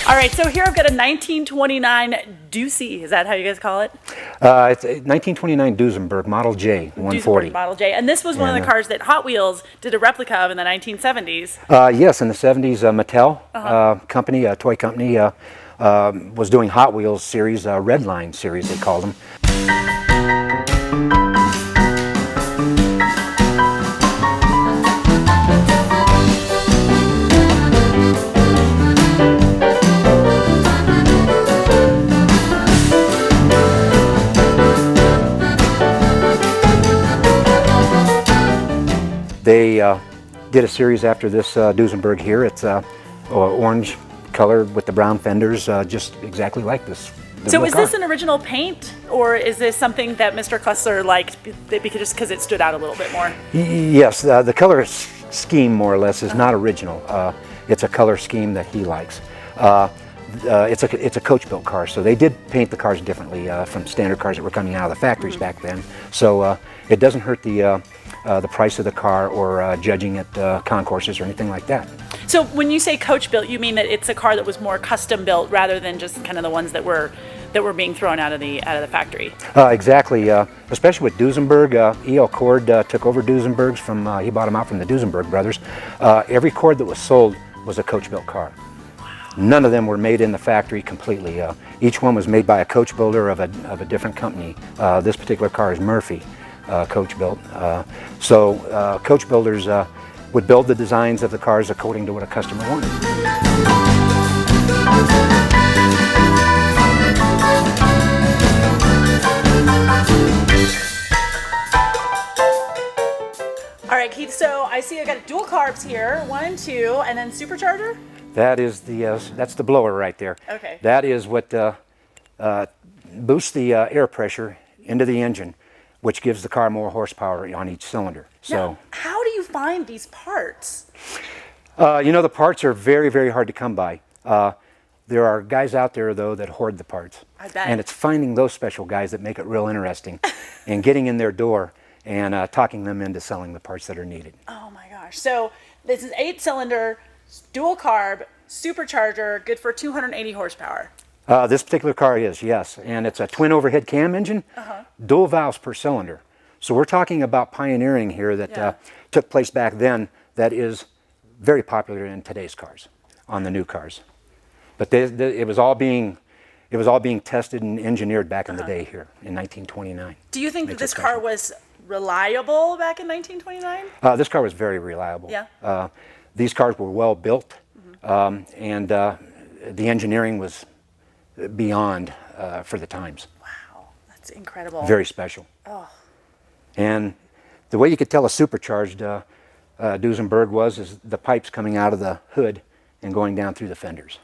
All right, so here I've got a 1929 Ducey. Is that how you guys call it? It's a 1929 Duesenberg Model J 140. Duesenberg Model J. And this was one of the cars that Hot Wheels did a replica of in the 1970s. Yes, in the 70s, Mattel company, a toy company, was doing Hot Wheels series, Red Line series they called them. They did a series after this Duesenberg here. It's orange color with the brown fenders, just exactly like this. So is this an original paint, or is this something that Mr. Klessler liked just because it stood out a little bit more? Yes, the color scheme more or less is not original. It's a color scheme that he likes. It's a coach-built car, so they did paint the cars differently from standard cars that were coming out of the factories back then. So it doesn't hurt the price of the car or judging at concourses or anything like that. So when you say coach-built, you mean that it's a car that was more custom-built rather than just kind of the ones that were being thrown out of the factory? Exactly, especially with Duesenberg. E.L. Cord took over Duesenberg's from, he bought them out from the Duesenberg brothers. Every Cord that was sold was a coach-built car. None of them were made in the factory completely. Each one was made by a coach builder of a different company. This particular car is Murphy coach built. So coach builders would build the designs of the cars according to what a customer wanted. All right, Keith, so I see I've got dual carbs here, 1 and 2, and then supercharger? That is that's the blower right there. Okay. That is what boosts the air pressure into the engine, which gives the car more horsepower on each cylinder. So, now, how do you find these parts? You know, the parts are very, very hard to come by. There are guys out there, though, that hoard the parts. I bet. And it's finding those special guys that make it real interesting and getting in their door and talking them into selling the parts that are needed. Oh my gosh. So this is 8-cylinder, dual carb, supercharger, good for 280 horsepower. This particular car is, yes. And it's a twin overhead cam engine, dual valves per cylinder. So we're talking about pioneering here that took place back then that is very popular in today's cars, on the new cars. But it was all being tested and engineered back in the day here in 1929. Do you think that this car was reliable back in 1929? This car was very reliable. Yeah. These cars were well built, and the engineering was beyond for the times. Wow, that's incredible. Very special. Oh. And the way you could tell a supercharged Duesenberg is the pipes coming out of the hood and going down through the fenders.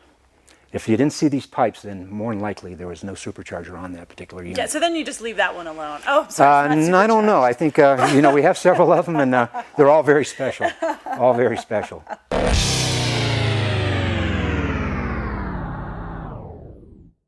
If you didn't see these pipes, then more than likely there was no supercharger on that particular unit. Yeah, so then you just leave that one alone. Oh, sorry. I don't know. I think, you know, we have several of them, and they're all very special. All very special.